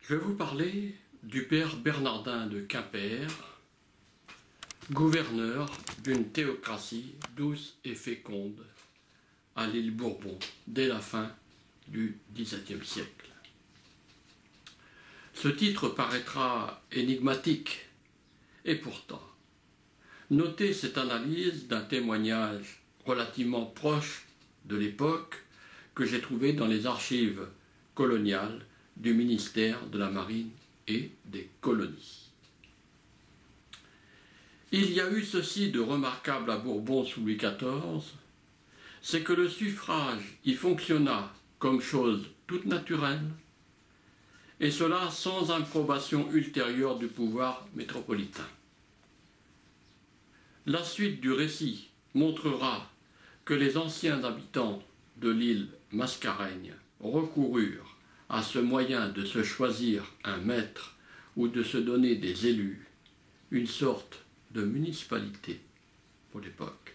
Je vais vous parler du père Bernardin de Quimper, gouverneur d'une théocratie douce et féconde à l'île Bourbon dès la fin du XVIIe siècle. Ce titre paraîtra énigmatique, et pourtant, notez cette analyse d'un témoignage relativement proche de l'époque que j'ai trouvé dans les archives coloniales du ministère de la Marine et des colonies. Il y a eu ceci de remarquable à Bourbon sous Louis XIV, c'est que le suffrage y fonctionna comme chose toute naturelle, et cela sans approbation ultérieure du pouvoir métropolitain. La suite du récit montrera que les anciens habitants de l'île Mascareigne recoururent à ce moyen de se choisir un maître ou de se donner des élus, une sorte de municipalité pour l'époque.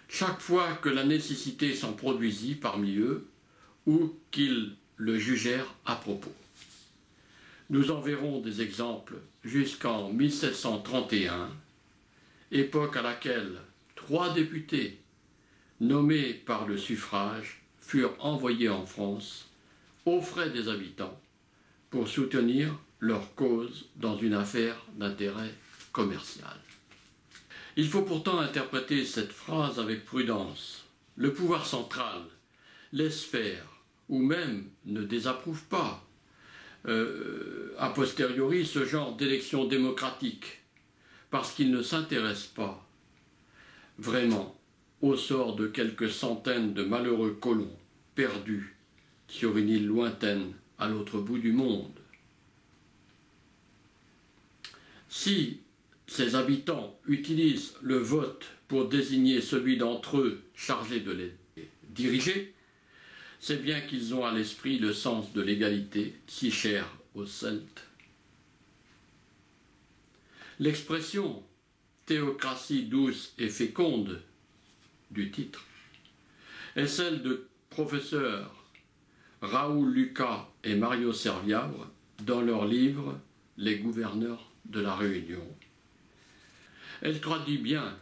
Chaque fois que la nécessité s'en produisit parmi eux, ou qu'ils le jugèrent à propos. Nous en verrons des exemples jusqu'en 1731, époque à laquelle 3 députés nommés par le suffrage furent envoyés en France aux frais des habitants pour soutenir leur cause dans une affaire d'intérêt commercial. Il faut pourtant interpréter cette phrase avec prudence. Le pouvoir central laisse faire ou même ne désapprouve pas a posteriori ce genre d'élection démocratique parce qu'il ne s'intéresse pas vraiment au sort de quelques centaines de malheureux colons perdus sur une île lointaine à l'autre bout du monde. Si ces habitants utilisent le vote pour désigner celui d'entre eux chargé de les diriger, c'est bien qu'ils ont à l'esprit le sens de l'égalité si cher aux Celtes. L'expression « théocratie douce et féconde » du titre est celle de professeurs Raoul Lucas et Mario Serviabre dans leur livre « Les gouverneurs de la Réunion ». Elle traduit bien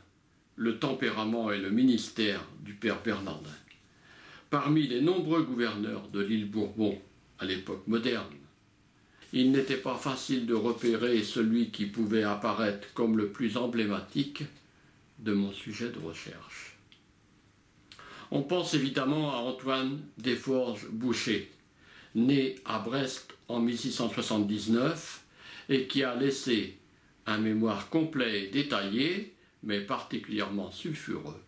le tempérament et le ministère du père Bernardin. Parmi les nombreux gouverneurs de l'île Bourbon à l'époque moderne, il n'était pas facile de repérer celui qui pouvait apparaître comme le plus emblématique de mon sujet de recherche. On pense évidemment à Antoine Desforges-Boucher, né à Brest en 1679 et qui a laissé un mémoire complet et détaillé, mais particulièrement sulfureux,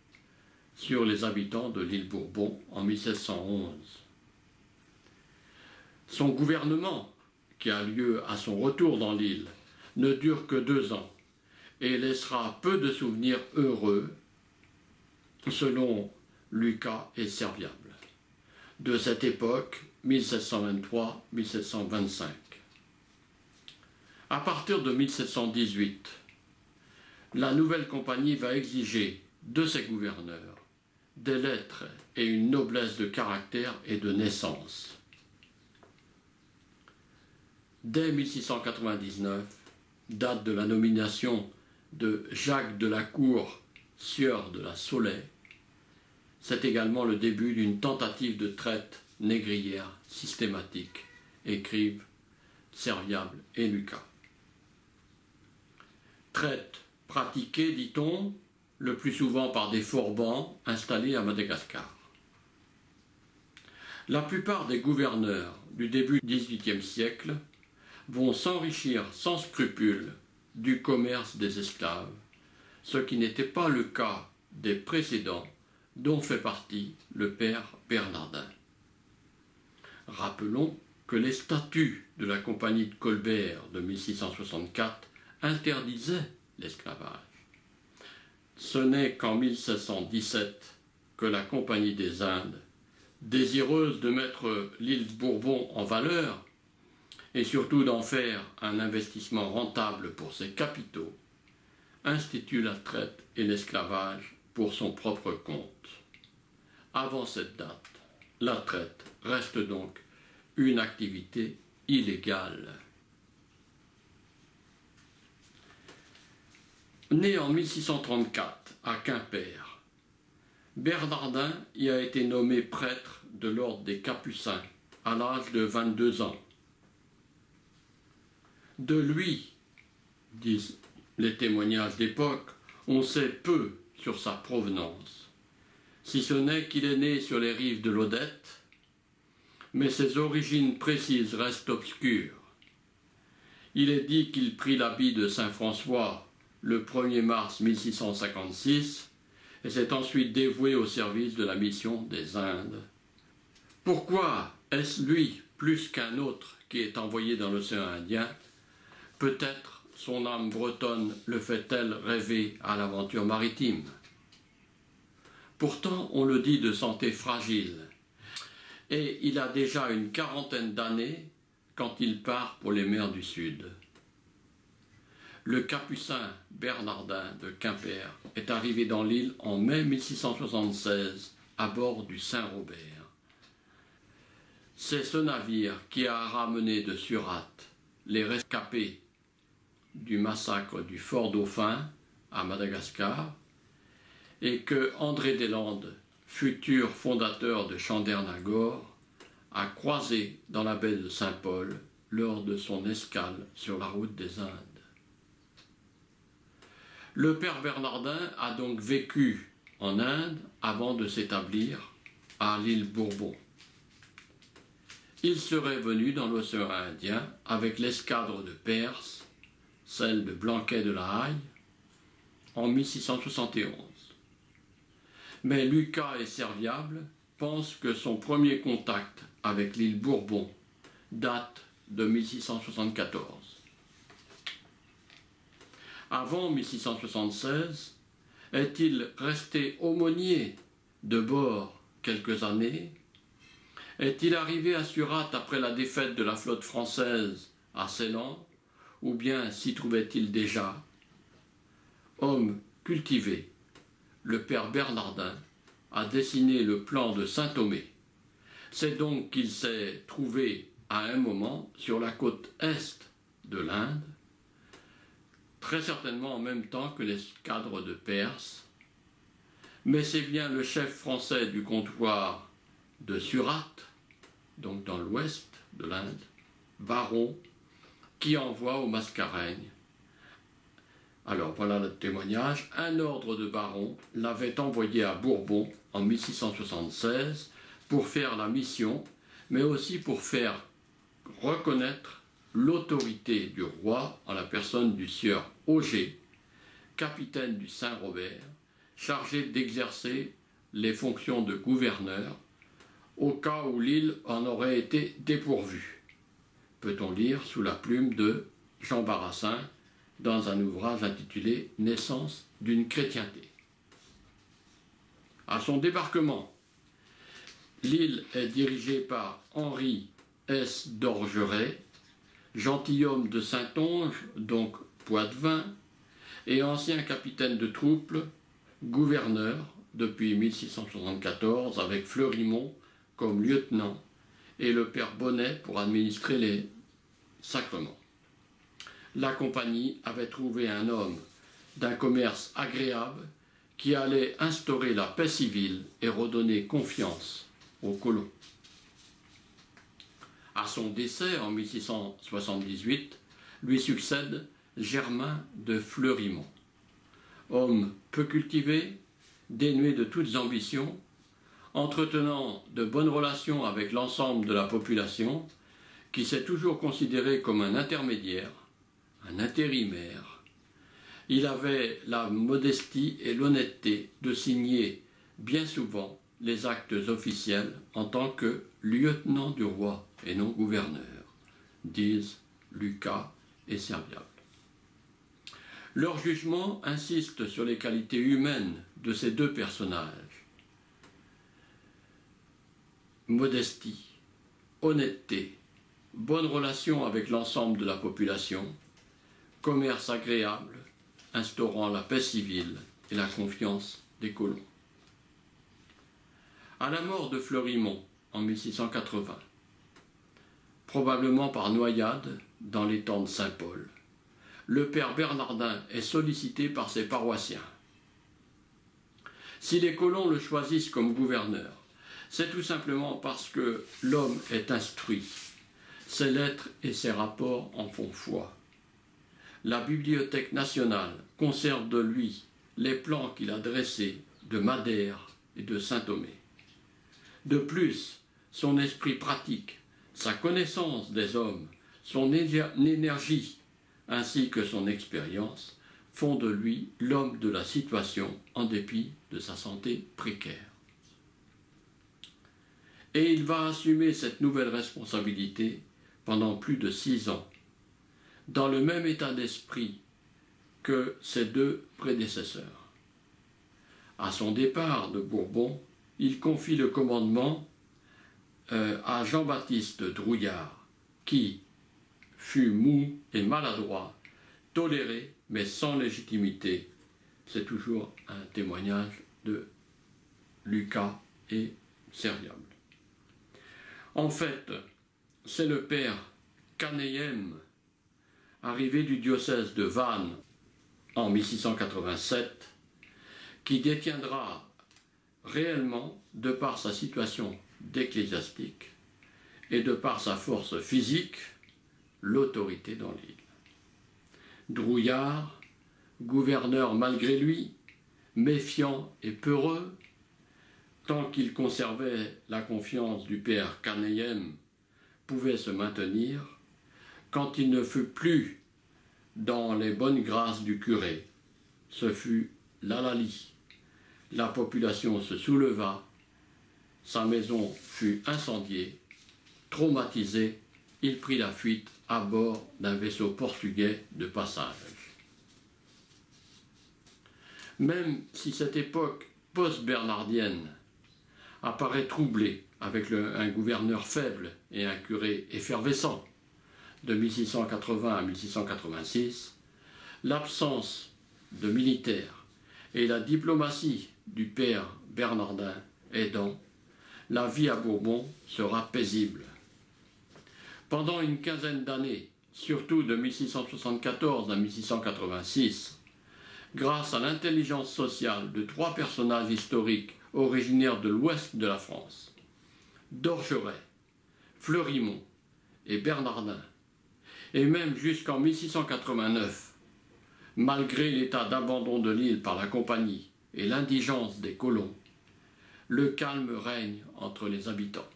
sur les habitants de l'île Bourbon en 1711. Son gouvernement, qui a lieu à son retour dans l'île, ne dure que 2 ans et laissera peu de souvenirs heureux, selon Lucas et Serviable, de cette époque 1723-1725. À partir de 1718, la nouvelle compagnie va exiger de ses gouverneurs des lettres et une noblesse de caractère et de naissance. Dès 1699, date de la nomination de Jacques de la Cour, sieur de la Saulaie, c'est également le début d'une tentative de traite négrière systématique, écrivent Serviable et Lucas. Traite pratiquée, dit-on, le plus souvent par des forbans installés à Madagascar. La plupart des gouverneurs du début du XVIIIe siècle vont s'enrichir sans scrupule du commerce des esclaves, ce qui n'était pas le cas des précédents dont fait partie le père Bernardin. Rappelons que les statuts de la compagnie de Colbert de 1664 interdisaient l'esclavage. Ce n'est qu'en 1717 que la Compagnie des Indes, désireuse de mettre l'île Bourbon en valeur et surtout d'en faire un investissement rentable pour ses capitaux, institue la traite et l'esclavage pour son propre compte. Avant cette date, la traite reste donc une activité illégale. Né en 1634 à Quimper, Bernardin y a été nommé prêtre de l'ordre des Capucins à l'âge de 22 ans. De lui, disent les témoignages d'époque, on sait peu sur sa provenance, si ce n'est qu'il est né sur les rives de l'Odette, mais ses origines précises restent obscures. Il est dit qu'il prit l'habit de saint François le 1er mars 1656 et s'est ensuite dévoué au service de la mission des Indes. Pourquoi est-ce lui, plus qu'un autre, qui est envoyé dans l'océan Indien? Peut-être son âme bretonne le fait-elle rêver à l'aventure maritime. Pourtant, on le dit de santé fragile, et il a déjà une quarantaine d'années quand il part pour les mers du Sud. Le capucin Bernardin de Quimper est arrivé dans l'île en mai 1676 à bord du Saint-Robert. C'est ce navire qui a ramené de Surat les rescapés du massacre du Fort Dauphin à Madagascar et que André Deslandes, futur fondateur de Chandernagore, a croisé dans la baie de Saint-Paul lors de son escale sur la route des Indes. Le père Bernardin a donc vécu en Inde avant de s'établir à l'île Bourbon. Il serait venu dans l'océan Indien avec l'escadre de Perse, celle de Blanquet de la Haye, en 1671. Mais Lucas et Serviable pensent que son premier contact avec l'île Bourbon date de 1674. Avant 1676, est-il resté aumônier de bord quelques années? Est-il arrivé à Surat après la défaite de la flotte française à Ceylan, ou bien s'y trouvait-il déjà? Homme cultivé, le père Bernardin a dessiné le plan de Saint-Thomé. C'est donc qu'il s'est trouvé à un moment sur la côte est de l'Inde, très certainement en même temps que l'escadre de Perse, mais c'est bien le chef français du comptoir de Surat, donc dans l'ouest de l'Inde, Baron, qui envoie aux Mascareignes. Alors voilà le témoignage. Un ordre de baron l'avait envoyé à Bourbon en 1676 pour faire la mission, mais aussi pour faire reconnaître l'autorité du roi en la personne du sieur Auger, capitaine du Saint-Robert, chargé d'exercer les fonctions de gouverneur au cas où l'île en aurait été dépourvue. Peut-on lire sous la plume de Jean Barassin dans un ouvrage intitulé « Naissance d'une chrétienté ». À son débarquement, l'île est dirigée par Henri S. d'Orgeret, gentilhomme de Saintonge, donc Poitevin, et ancien capitaine de troupe, gouverneur depuis 1674 avec Fleurimont comme lieutenant et le père Bonnet pour administrer les sacrements. La compagnie avait trouvé un homme d'un commerce agréable qui allait instaurer la paix civile et redonner confiance aux colons. À son décès en 1678, lui succède Germain de Fleurimont. Homme peu cultivé, dénué de toutes ambitions, entretenant de bonnes relations avec l'ensemble de la population, qui s'est toujours considéré comme un intermédiaire, un intérimaire. Il avait la modestie et l'honnêteté de signer bien souvent les actes officiels en tant que lieutenant du roi et non gouverneur, disent Lucas et Serviable. Leur jugement insiste sur les qualités humaines de ces deux personnages. Modestie, honnêteté, bonne relation avec l'ensemble de la population, commerce agréable, instaurant la paix civile et la confiance des colons. À la mort de Fleurimont en 1680, probablement par noyade dans l'étang de Saint-Paul. Le père Bernardin est sollicité par ses paroissiens. Si les colons le choisissent comme gouverneur, c'est tout simplement parce que l'homme est instruit. Ses lettres et ses rapports en font foi. La Bibliothèque nationale conserve de lui les plans qu'il a dressés de Madère et de Saint-Thomé. De plus, son esprit pratique, sa connaissance des hommes, son énergie ainsi que son expérience font de lui l'homme de la situation en dépit de sa santé précaire. Et il va assumer cette nouvelle responsabilité pendant plus de 6 ans, dans le même état d'esprit que ses 2 prédécesseurs. À son départ de Bourbon, il confie le commandement à Jean-Baptiste Drouillard, qui fut mou et maladroit, toléré mais sans légitimité. C'est toujours un témoignage de Lucas et Serviable. En fait, c'est le père Caneyem, arrivé du diocèse de Vannes en 1687, qui détiendra réellement, de par sa situation d'ecclésiastique et de par sa force physique, l'autorité dans l'île. Drouillard, gouverneur malgré lui, méfiant et peureux, tant qu'il conservait la confiance du père Caneyem, pouvait se maintenir. Quand il ne fut plus dans les bonnes grâces du curé, ce fut l'hallali. La population se souleva, sa maison fut incendiée, traumatisé, il prit la fuite à bord d'un vaisseau portugais de passage. Même si cette époque post-bernardienne apparaît troublée avec un gouverneur faible et un curé effervescent de 1680 à 1686, l'absence de militaires et la diplomatie du père Bernardin aidant, la vie à Bourbon sera paisible. Pendant une quinzaine d'années, surtout de 1674 à 1686, grâce à l'intelligence sociale de 3 personnages historiques originaires de l'ouest de la France, d'Orgeret, Fleurimont et Bernardin, et même jusqu'en 1689, malgré l'état d'abandon de l'île par la compagnie et l'indigence des colons, le calme règne entre les habitants.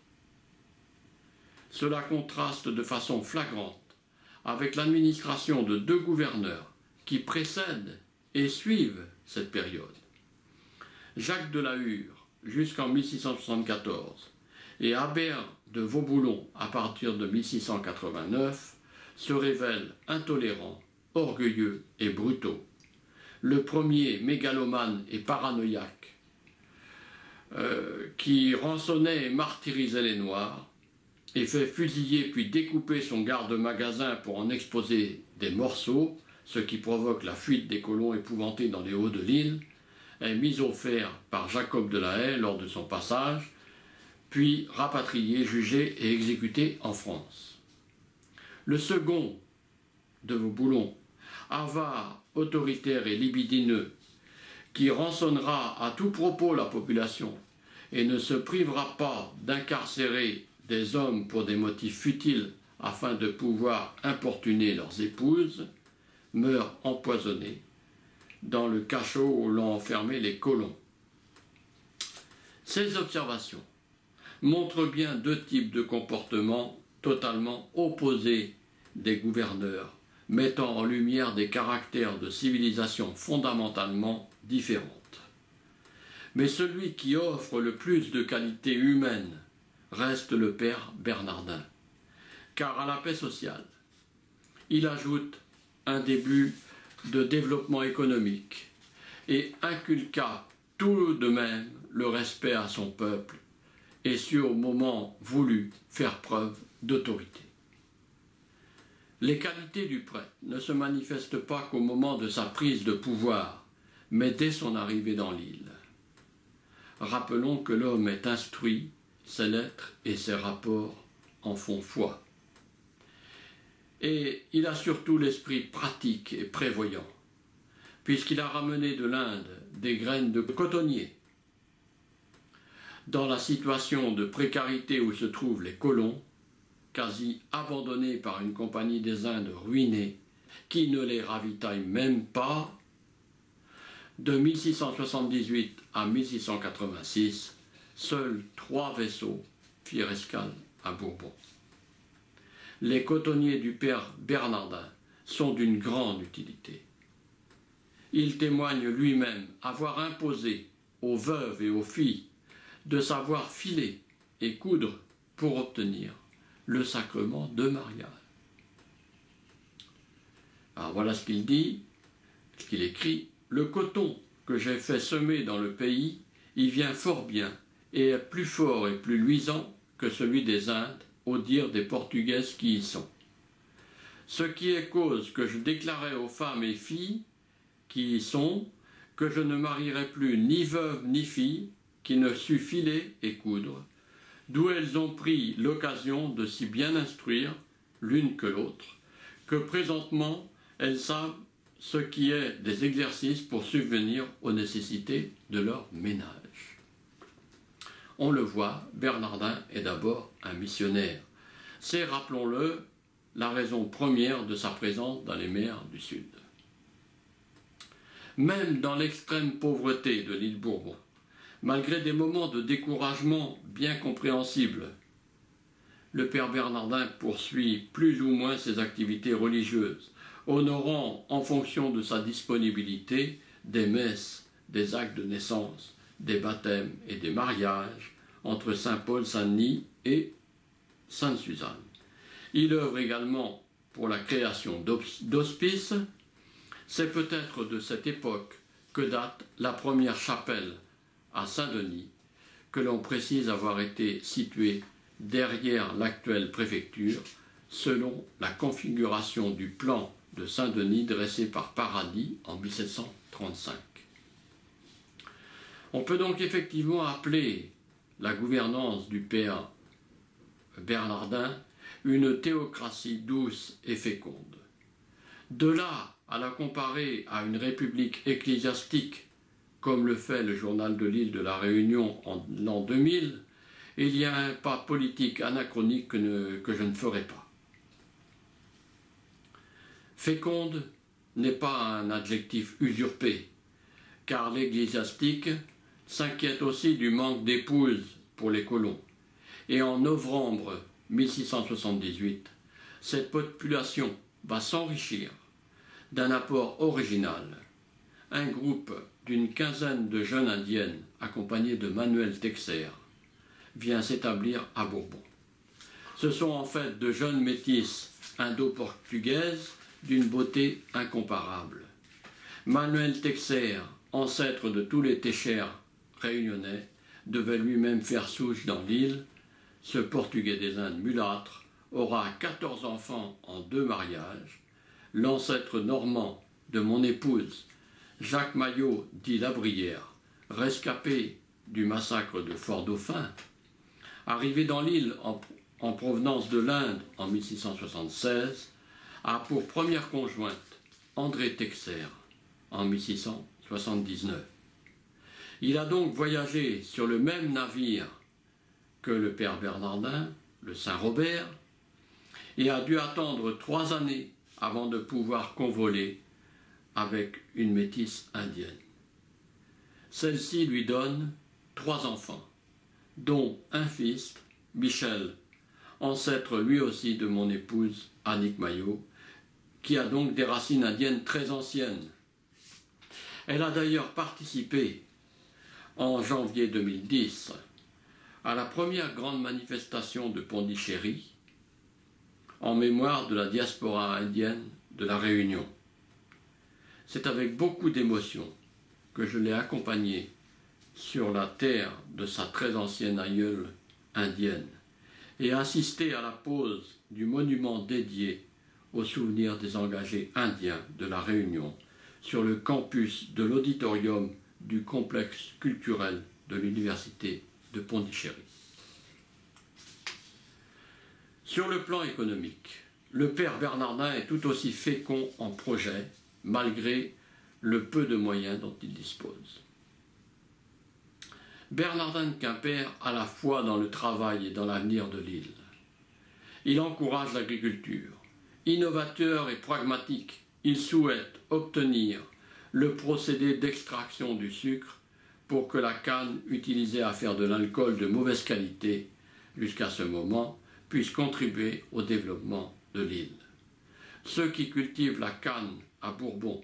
Cela contraste de façon flagrante avec l'administration de 2 gouverneurs qui précèdent et suivent cette période. Jacques de la Hure jusqu'en 1674 et Habert de Vauboulon à partir de 1689 se révèlent intolérants, orgueilleux et brutaux. Le premier mégalomane et paranoïaque qui rançonnait et martyrisait les Noirs et fait fusiller puis découper son garde-magasin pour en exposer des morceaux, ce qui provoque la fuite des colons épouvantés dans les hauts de l'île, est mis au fer par Jacob de la Haye lors de son passage, puis rapatrié, jugé et exécuté en France. Le second de Vauboulon, avare, autoritaire et libidineux, qui rançonnera à tout propos la population et ne se privera pas d'incarcérer des hommes pour des motifs futiles afin de pouvoir importuner leurs épouses, meurt empoisonné dans le cachot où l'ont enfermé les colons. Ces observations montrent bien 2 types de comportements totalement opposés des gouverneurs, mettant en lumière des caractères de civilisation fondamentalement différentes. Mais celui qui offre le plus de qualités humaines reste le père Bernardin, car à la paix sociale, il ajoute un début de développement économique et inculqua tout de même le respect à son peuple et sut au moment voulu faire preuve d'autorité. Les qualités du prêtre ne se manifestent pas qu'au moment de sa prise de pouvoir, mais dès son arrivée dans l'île. Rappelons que l'homme est instruit, ses lettres et ses rapports en font foi. Et il a surtout l'esprit pratique et prévoyant, puisqu'il a ramené de l'Inde des graines de cotonnier. Dans la situation de précarité où se trouvent les colons, quasi abandonnés par une compagnie des Indes ruinée, qui ne les ravitaille même pas, de 1678 à 1686, seuls 3 vaisseaux firent escale à Bourbon. Les cotonniers du père Bernardin sont d'une grande utilité. Il témoigne lui-même avoir imposé aux veuves et aux filles de savoir filer et coudre pour obtenir le sacrement de mariage. Alors voilà ce qu'il dit, ce qu'il écrit. Le coton que j'ai fait semer dans le pays, il vient fort bien et est plus fort et plus luisant que celui des Indes, au dire des Portugaises qui y sont. Ce qui est cause que je déclarais aux femmes et filles qui y sont, que je ne marierai plus ni veuve ni fille qui ne sut filer et coudre, d'où elles ont pris l'occasion de si bien instruire l'une que l'autre, que présentement elles savent ce qui est des exercices pour subvenir aux nécessités de leur ménage. On le voit, Bernardin est d'abord un missionnaire. C'est, rappelons-le, la raison première de sa présence dans les mers du Sud. Même dans l'extrême pauvreté de l'île Bourbon, malgré des moments de découragement bien compréhensibles, le père Bernardin poursuit plus ou moins ses activités religieuses, honorant en fonction de sa disponibilité des messes, des actes de naissance, des baptêmes et des mariages entre Saint-Paul-Saint-Denis et Sainte-Suzanne. Il œuvre également pour la création d'hospices. C'est peut-être de cette époque que date la première chapelle à Saint-Denis, que l'on précise avoir été située derrière l'actuelle préfecture, selon la configuration du plan de Saint-Denis dressé par Paradis en 1735. On peut donc effectivement appeler la gouvernance du père Bernardin une théocratie douce et féconde. De là à la comparer à une république ecclésiastique, comme le fait le journal de l'île de la Réunion en l'an 2000, il y a un pas politique anachronique que je ne ferai pas. Féconde n'est pas un adjectif usurpé, car l'ecclésiastique s'inquiète aussi du manque d'épouses pour les colons. Et en novembre 1678, cette population va s'enrichir d'un apport original. Un groupe d'une quinzaine de jeunes indiennes, accompagnées de Manuel Texer, vient s'établir à Bourbon. Ce sont en fait de jeunes métisses indo-portugaises d'une beauté incomparable. Manuel Texer, ancêtre de tous les Téchers réunionnais, devait lui-même faire souche dans l'île. Ce Portugais des Indes mulâtre aura 14 enfants en 2 mariages. L'ancêtre normand de mon épouse, Jacques Maillot dit Labrière, rescapé du massacre de Fort-Dauphin, arrivé dans l'île en provenance de l'Inde en 1676, a pour première conjointe André Texer en 1679. Il a donc voyagé sur le même navire que le père Bernardin, le Saint-Robert, et a dû attendre 3 années avant de pouvoir convoler avec une métisse indienne. Celle-ci lui donne 3 enfants, dont un fils, Michel, ancêtre lui aussi de mon épouse Annick Maillot, qui a donc des racines indiennes très anciennes. Elle a d'ailleurs participé en janvier 2010 à la première grande manifestation de Pondichéry en mémoire de la diaspora indienne de la Réunion. C'est avec beaucoup d'émotion que je l'ai accompagnée sur la terre de sa très ancienne aïeule indienne et assisté à la pose du monument dédié au souvenir des engagés indiens de la Réunion sur le campus de l'auditorium du complexe culturel de l'université de Pondichéry. Sur le plan économique, le père Bernardin est tout aussi fécond en projets, malgré le peu de moyens dont il dispose. Bernardin de Quimper a la foi dans le travail et dans l'avenir de l'île. Il encourage l'agriculture. Innovateur et pragmatique, il souhaite obtenir le procédé d'extraction du sucre pour que la canne utilisée à faire de l'alcool de mauvaise qualité jusqu'à ce moment puisse contribuer au développement de l'île. Ceux qui cultivent la canne à Bourbon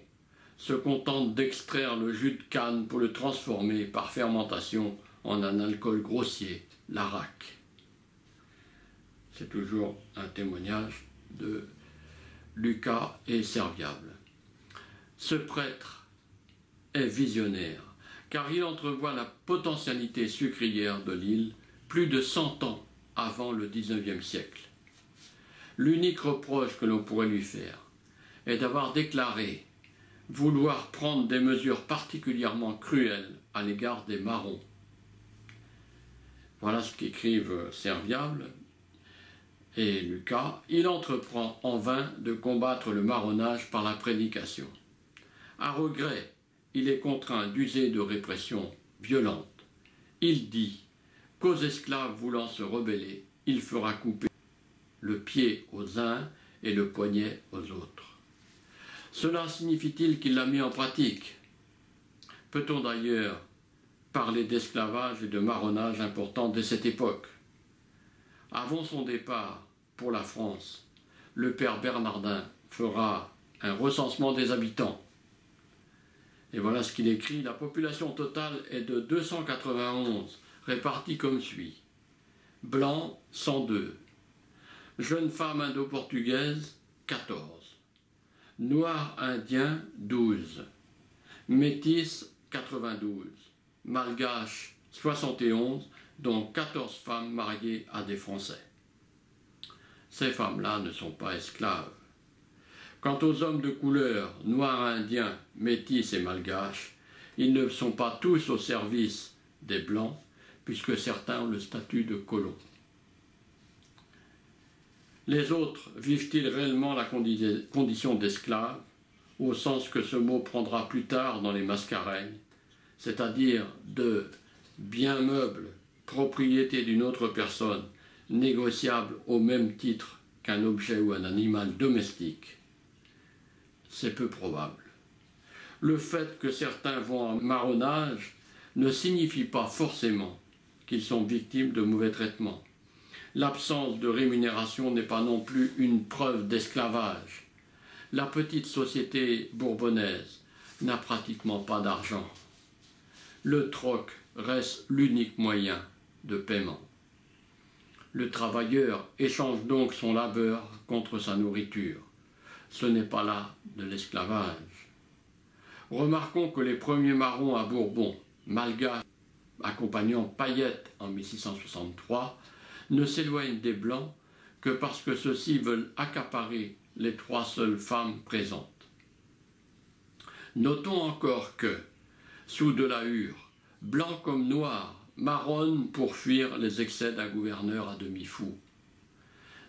se contentent d'extraire le jus de canne pour le transformer par fermentation en un alcool grossier, l'arak. C'est toujours un témoignage de Lucas et Serviable. Ce prêtre est visionnaire, car il entrevoit la potentialité sucrière de l'île plus de 100 ans avant le XIXe siècle. L'unique reproche que l'on pourrait lui faire est d'avoir déclaré vouloir prendre des mesures particulièrement cruelles à l'égard des marrons. Voilà ce qu'écrivent Serviable et Lucas. Il entreprend en vain de combattre le marronnage par la prédication. À regret, il est contraint d'user de répression violente. Il dit qu'aux esclaves voulant se rebeller, il fera couper le pied aux uns et le poignet aux autres. Cela signifie-t-il qu'il l'a mis en pratique? Peut-on d'ailleurs parler d'esclavage et de marronnage important dès cette époque? Avant son départ pour la France, le père Bernardin fera un recensement des habitants. Et voilà ce qu'il écrit. La population totale est de 291, répartie comme suit. Blancs, 102. Jeunes femmes indo-portugaises, 14. Noirs indiens, 12. Métis, 92. Malgaches, 71, dont 14 femmes mariées à des Français. Ces femmes-là ne sont pas esclaves. Quant aux hommes de couleur, noirs indiens, métis et malgaches, ils ne sont pas tous au service des Blancs, puisque certains ont le statut de colons. Les autres vivent-ils réellement la condition d'esclaves, au sens que ce mot prendra plus tard dans les Mascareignes, c'est-à-dire de biens meubles, propriété d'une autre personne, négociable au même titre qu'un objet ou un animal domestique? C'est peu probable. Le fait que certains vont en marronnage ne signifie pas forcément qu'ils sont victimes de mauvais traitements. L'absence de rémunération n'est pas non plus une preuve d'esclavage. La petite société bourbonnaise n'a pratiquement pas d'argent. Le troc reste l'unique moyen de paiement. Le travailleur échange donc son labeur contre sa nourriture. Ce n'est pas là de l'esclavage. Remarquons que les premiers marrons à Bourbon, malgaches accompagnant Payette en 1663, ne s'éloignent des Blancs que parce que ceux-ci veulent accaparer les 3 seules femmes présentes. Notons encore que, sous de la hure, blancs comme noirs marronnent pour fuir les excès d'un gouverneur à demi fou.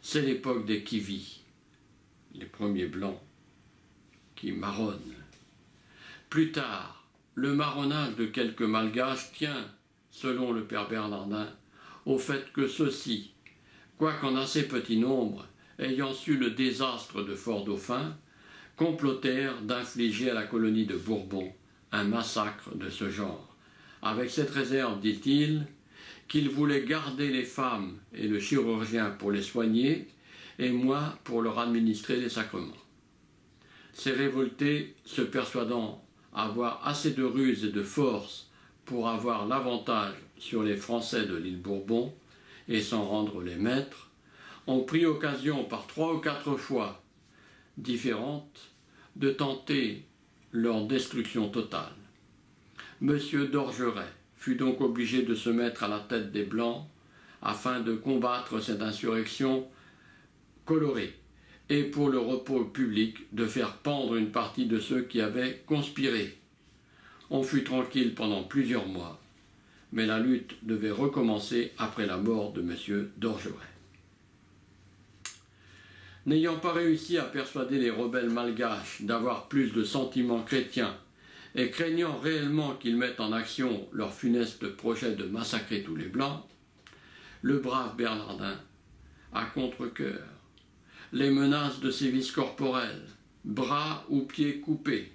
C'est l'époque des Kivis, les premiers blancs qui marronnent. Plus tard, le marronnage de quelques malgaches tient, selon le père Bernardin, au fait que ceux-ci, quoiqu'en assez petit nombre, ayant su le désastre de Fort-Dauphin, complotèrent d'infliger à la colonie de Bourbon un massacre de ce genre, avec cette réserve, dit-il, qu'ils voulaient garder les femmes et le chirurgien pour les soigner, et moi pour leur administrer les sacrements. Ces révoltés, se persuadant avoir assez de ruse et de force pour avoir l'avantage sur les Français de l'île Bourbon et s'en rendre les maîtres, ont pris occasion par 3 ou 4 fois différentes de tenter leur destruction totale. Monsieur d'Orgeret fut donc obligé de se mettre à la tête des Blancs afin de combattre cette insurrection colorée et pour le repos public de faire pendre une partie de ceux qui avaient conspiré. On fut tranquille pendant plusieurs mois, mais la lutte devait recommencer après la mort de monsieur d'Orgeret. N'ayant pas réussi à persuader les rebelles malgaches d'avoir plus de sentiments chrétiens et craignant réellement qu'ils mettent en action leur funeste projet de massacrer tous les Blancs, le brave Bernardin, à contre-cœur, les menaces de sévices corporels, bras ou pieds coupés.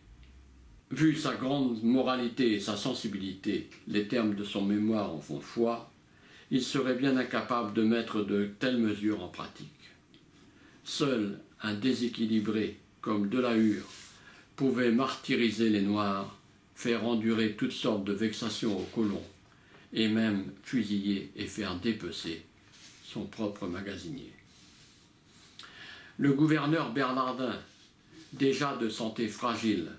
Vu sa grande moralité et sa sensibilité, les termes de son mémoire en font foi, il serait bien incapable de mettre de telles mesures en pratique. Seul un déséquilibré comme Delahure pouvait martyriser les Noirs, faire endurer toutes sortes de vexations aux colons, et même fusiller et faire dépecer son propre magasinier. Le gouverneur Bernardin, déjà de santé fragile,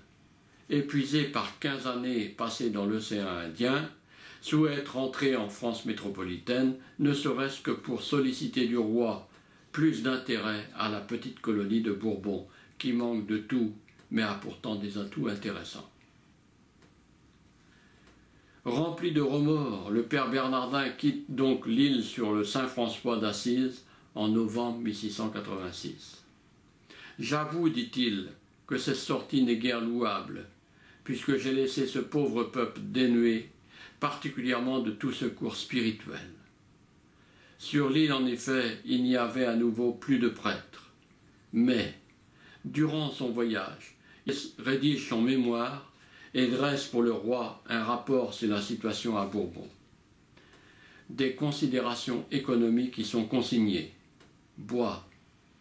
épuisé par 15 années passées dans l'océan Indien, souhaite rentrer en France métropolitaine, ne serait-ce que pour solliciter du roi plus d'intérêt à la petite colonie de Bourbon, qui manque de tout, mais a pourtant des atouts intéressants. Rempli de remords, le père Bernardin quitte donc l'île sur le Saint-François d'Assise en novembre 1686. « J'avoue, dit-il, que cette sortie n'est guère louable, puisque j'ai laissé ce pauvre peuple dénué, particulièrement de tout secours spirituel. Sur l'île, en effet, il n'y avait à nouveau plus de prêtres. Mais, durant son voyage, il rédige son mémoire et dresse pour le roi un rapport sur la situation à Bourbon. Des considérations économiques y sont consignées. Bois,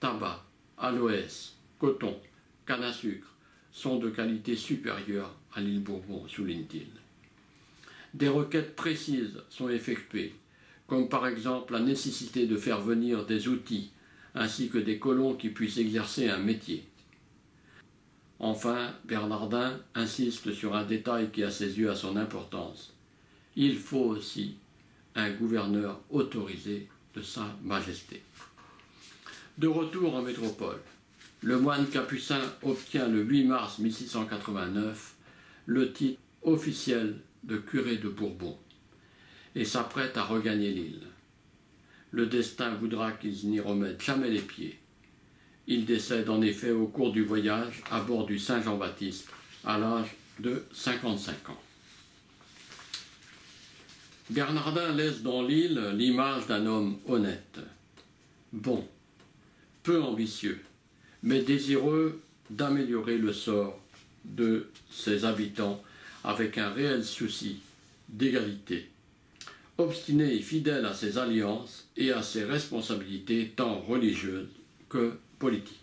tabac, aloès, coton, canne à sucre sont de qualité supérieure à l'île Bourbon, souligne-t-il. Des requêtes précises sont effectuées, comme par exemple la nécessité de faire venir des outils ainsi que des colons qui puissent exercer un métier. Enfin, Bernardin insiste sur un détail qui à ses yeux a son importance. Il faut aussi un gouverneur autorisé de Sa Majesté. De retour en métropole, le moine capucin obtient le 8 mars 1689 le titre officiel de curé de Bourbon et s'apprête à regagner l'île. Le destin voudra qu'ils n'y remettent jamais les pieds. Il décède en effet au cours du voyage à bord du Saint-Jean-Baptiste à l'âge de 55 ans. Bernardin laisse dans l'île l'image d'un homme honnête, bon, peu ambitieux, mais désireux d'améliorer le sort de ses habitants avec un réel souci d'égalité, obstiné et fidèle à ses alliances et à ses responsabilités tant religieuses que politiques,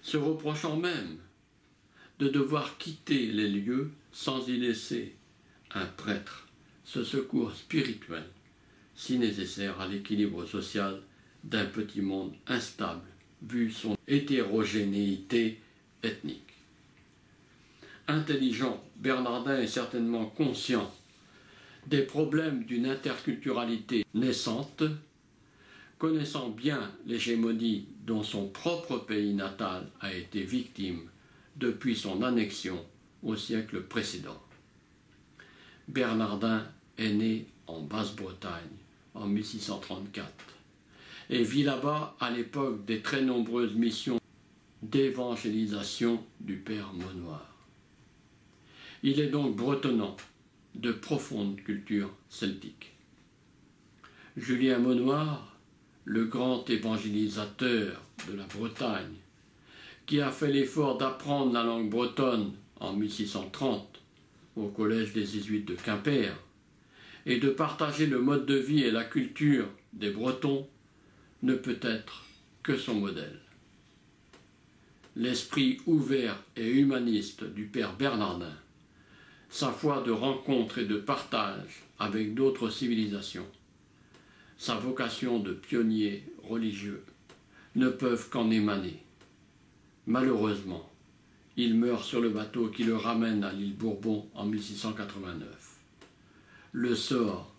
se reprochant même de devoir quitter les lieux sans y laisser un prêtre, ce secours spirituel si nécessaire à l'équilibre social d'un petit monde instable vu son hétérogénéité ethnique. Intelligent, Bernardin est certainement conscient des problèmes d'une interculturalité naissante, connaissant bien l'hégémonie dont son propre pays natal a été victime depuis son annexion au siècle précédent. Bernardin est né en Basse-Bretagne en 1634 et vit là-bas à l'époque des très nombreuses missions d'évangélisation du père Maunoir. Il est donc bretonnant de profonde culture celtique. Julien Maunoir, le grand évangélisateur de la Bretagne, qui a fait l'effort d'apprendre la langue bretonne en 1630 au collège des Jésuites de Quimper et de partager le mode de vie et la culture des Bretons, ne peut être que son modèle. L'esprit ouvert et humaniste du père Bernardin, sa foi de rencontre et de partage avec d'autres civilisations, sa vocation de pionnier religieux ne peuvent qu'en émaner. Malheureusement, il meurt sur le bateau qui le ramène à l'île Bourbon en 1689. Le sort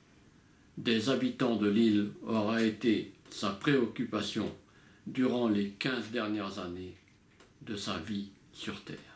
des habitants de l'île aura été sa préoccupation durant les 15 dernières années de sa vie sur Terre.